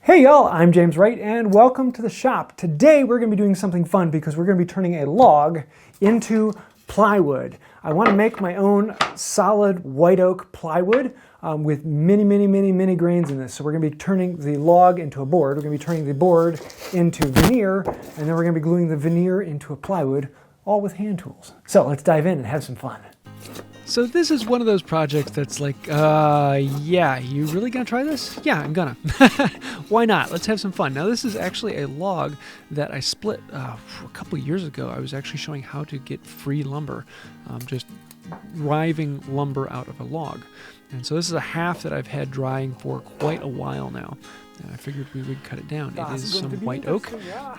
Hey y'all, I'm James Wright and welcome to the shop. Today we're going to be doing something fun because we're going to be turning a log into plywood. I want to make my own solid white oak plywood with many grains in this. So we're going to be turning the log into a board, we're going to be turning the board into veneer, and then we're going to be gluing the veneer into a plywood, all with hand tools. So let's dive in and have some fun. So this is one of those projects that's like, yeah, you really gonna try this? Yeah, I'm gonna. Why not? Let's have some fun. Now this is actually a log that I split a couple years ago. I was actually showing how to get free lumber, just riving lumber out of a log. And so this is a half that I've had drying for quite a while now. And I figured we would cut it down. It is some white oak,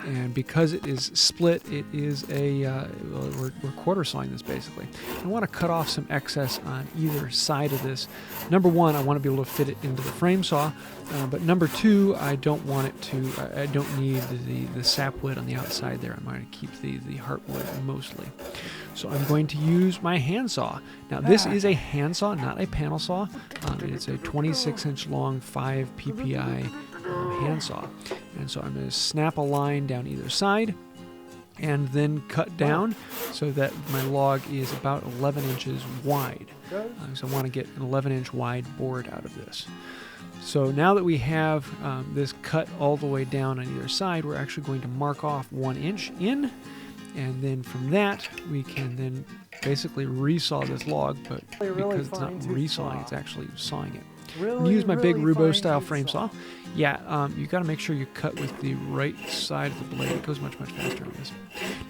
and because it is split, it is a, well, we're quarter sawing this basically. I want to cut off some excess on either side of this. Number one, I want to be able to fit it into the frame saw, but number two, I don't want it to, I don't need the sapwood on the outside there. I'm going to keep the heartwood mostly. So I'm going to use my handsaw. Now this is a handsaw, not a panel saw. It's a 26-inch long 5 ppi handsaw. And so I'm going to snap a line down either side and then cut down so that my log is about 11 inches wide. So I want to get an 11-inch wide board out of this. So now that we have this cut all the way down on either side, we're actually going to mark off 1 inch in, and then from that we can then basically resaw this log, but because it's not resawing, it's actually sawing it. Use my big Rubo style frame saw. Yeah, you got to make sure you cut with the right side of the blade. It goes much faster on this.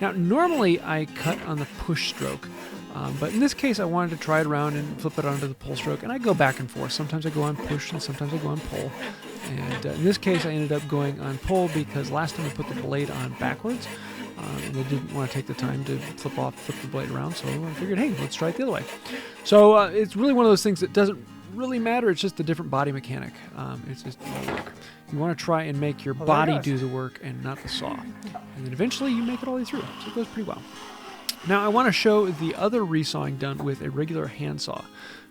Now, normally I cut on the push stroke, but in this case I wanted to try it around and flip it onto the pull stroke, and I go back and forth. Sometimes I go on push and sometimes I go on pull. And in this case I ended up going on pull because last time I put the blade on backwards, and I didn't want to take the time to flip the blade around, so I figured, hey, let's try it the other way. So it's really one of those things that doesn't really matter. It's just a different body mechanic. It's just work. You want to try and make your body do the work and not the saw, and then eventually you make it all the way through, so it goes pretty well. Now I want to show the other resawing done with a regular handsaw,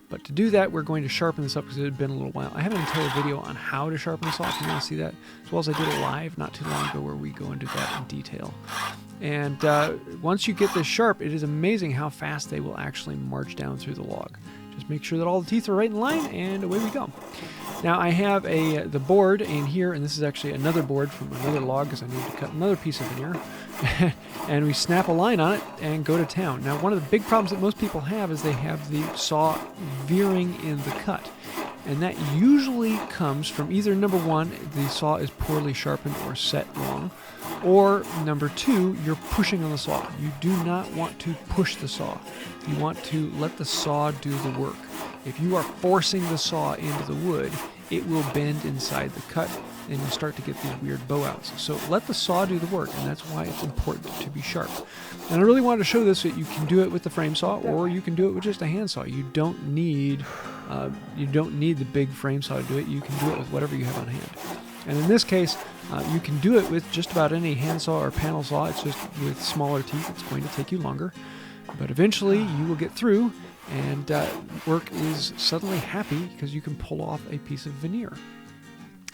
but to do that we're going to sharpen this up because it had been a little while. I have an entire video on how to sharpen the saw if you want to see that, as well as I did it live not too long ago where we go into that in detail. And once you get this sharp, it is amazing how fast they will actually march down through the log. Just make sure that all the teeth are right in line, and away we go. Now I have the board in here, and this is actually another board from another log because I need to cut another piece of veneer. And we snap a line on it and go to town. Now one of the big problems that most people have is they have the saw veering in the cut. And that usually comes from either number one, the saw is poorly sharpened or set wrong, or number two, you're pushing on the saw. You do not want to push the saw. You want to let the saw do the work. If you are forcing the saw into the wood, it will bend inside the cut and you'll start to get these weird bow outs. So let the saw do the work, and that's why it's important to be sharp. And I really wanted to show this, that you can do it with the frame saw or you can do it with just a handsaw. You don't need the big frame saw to do it. You can do it with whatever you have on hand. And in this case, you can do it with just about any handsaw or panel saw. It's just with smaller teeth. It's going to take you longer. But eventually you will get through, and work is suddenly happy because you can pull off a piece of veneer.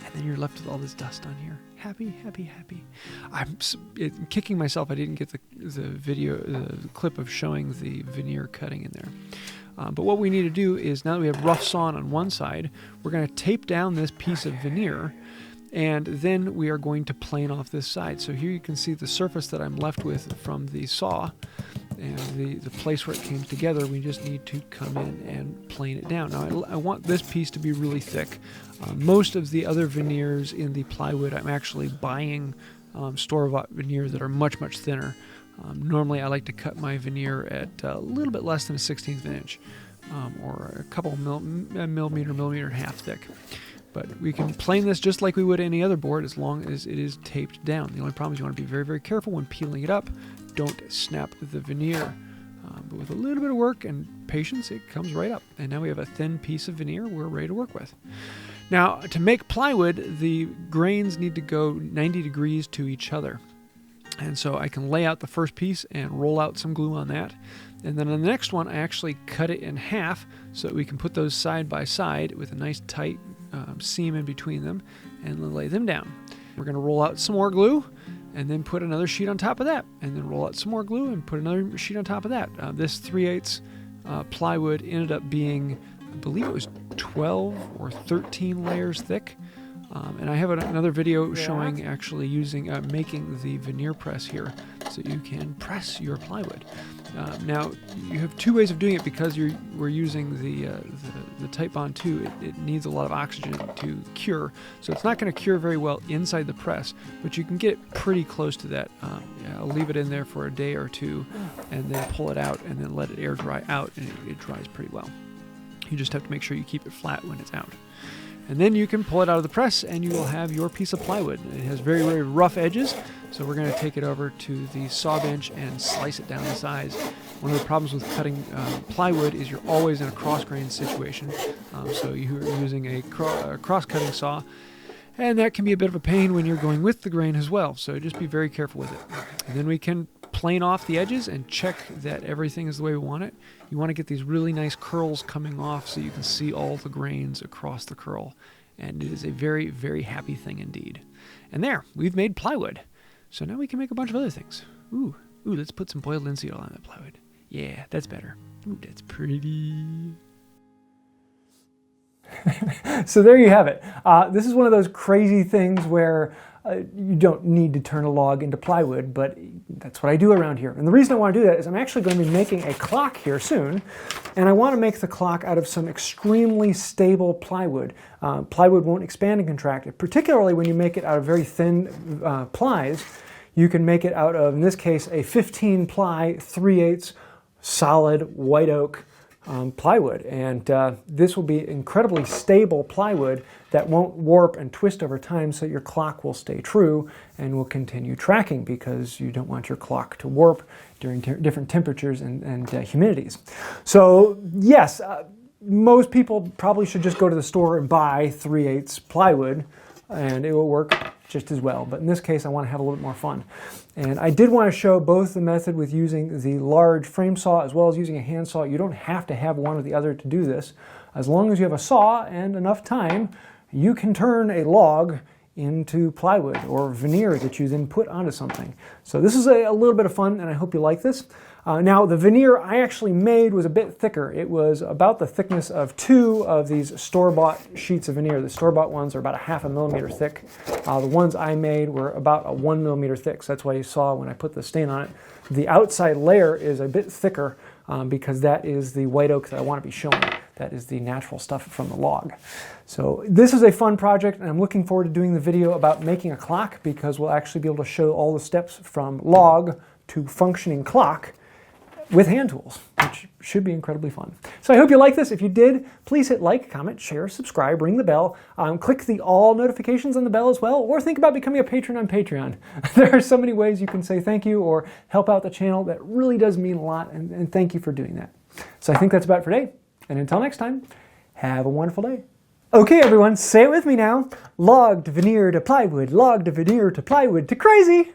And then you're left with all this dust on here. Happy. I'm kicking myself I didn't get the video, the clip of showing the veneer cutting in there. But what we need to do is, now that we have rough sawn on one side, we're going to tape down this piece of veneer, and then we are going to plane off this side. So here you can see the surface that I'm left with from the saw, and the place where it came together. We just need to come in and plane it down. Now I want this piece to be really thick. Most of the other veneers in the plywood, I'm actually buying store-bought veneer that are much thinner. Normally I like to cut my veneer at a little bit less than a 1/16 of an inch, or a couple millimeter and a half thick. But we can plane this just like we would any other board as long as it is taped down. The only problem is you want to be very careful when peeling it up. Don't snap the veneer. But with a little bit of work and patience, it comes right up. And now we have a thin piece of veneer we're ready to work with. Now, to make plywood, the grains need to go 90 degrees to each other. And so I can lay out the first piece and roll out some glue on that. And then on the next one, I actually cut it in half so that we can put those side by side with a nice tight seam in between them. and then lay them down. We're going to roll out some more glue and then put another sheet on top of that, and then roll out some more glue and put another sheet on top of that. This 3/8 plywood ended up being, I believe it was 12 or 13 layers thick. And I have another video showing actually using making the veneer press here, so you can press your plywood. Now you have two ways of doing it because we're using the Type Bond 2. It needs a lot of oxygen to cure, so it's not going to cure very well inside the press, but you can get pretty close to that. I'll leave it in there for a day or two, and then pull it out and then let it air dry out, and it dries pretty well. You just have to make sure you keep it flat when it's out. And then you can pull it out of the press and you will have your piece of plywood. It has very, very rough edges, so we're going to take it over to the saw bench and slice it down to size. One of the problems with cutting plywood is you're always in a cross-grain situation, so you're using a cross-cutting saw, and that can be a bit of a pain when you're going with the grain as well, so just be very careful with it. And then we can plane off the edges and check that everything is the way we want it. You want to get these really nice curls coming off so you can see all the grains across the curl. And it is a very, very happy thing indeed. And there, we've made plywood. So now we can make a bunch of other things. Ooh, let's put some boiled linseed oil on that plywood. Yeah, that's better. Ooh, that's pretty. So there you have it. This is one of those crazy things where you don't need to turn a log into plywood, but that's what I do around here. And the reason I want to do that is I'm actually going to be making a clock here soon, and I want to make the clock out of some extremely stable plywood. Plywood won't expand and contract, particularly when you make it out of very thin plies. You can make it out of, in this case, a 15 ply 3/8 solid white oak plywood, and this will be incredibly stable plywood that won't warp and twist over time, so your clock will stay true and will continue tracking, because you don't want your clock to warp during different temperatures and humidities. So yes, most people probably should just go to the store and buy 3/8 plywood, and it will work just as well. But in this case, I want to have a little bit more fun. And I did want to show both the method with using the large frame saw as well as using a handsaw. You don't have to have one or the other to do this. As long as you have a saw and enough time, you can turn a log into plywood or veneer that you then put onto something. So this is a little bit of fun, and I hope you like this. Now, the veneer I actually made was a bit thicker. It was about the thickness of 2 of these store-bought sheets of veneer. The store-bought ones are about a 1/2 millimeter thick. The ones I made were about a 1 millimeter thick, so that's why you saw when I put the stain on it. The outside layer is a bit thicker because that is the white oak that I want to be showing. That is the natural stuff from the log. So this is a fun project, and I'm looking forward to doing the video about making a clock, because we'll actually be able to show all the steps from log to functioning clock with hand tools, which should be incredibly fun. So I hope you like this. If you did, please hit like, comment, share, subscribe, ring the bell. Click the all notifications on the bell as well, or think about becoming a patron on Patreon. There are so many ways you can say thank you or help out the channel. That really does mean a lot, and thank you for doing that. So I think that's about it for today. And until next time, have a wonderful day. Okay, everyone, say it with me now. Log to veneer to plywood, log to veneer to plywood to crazy.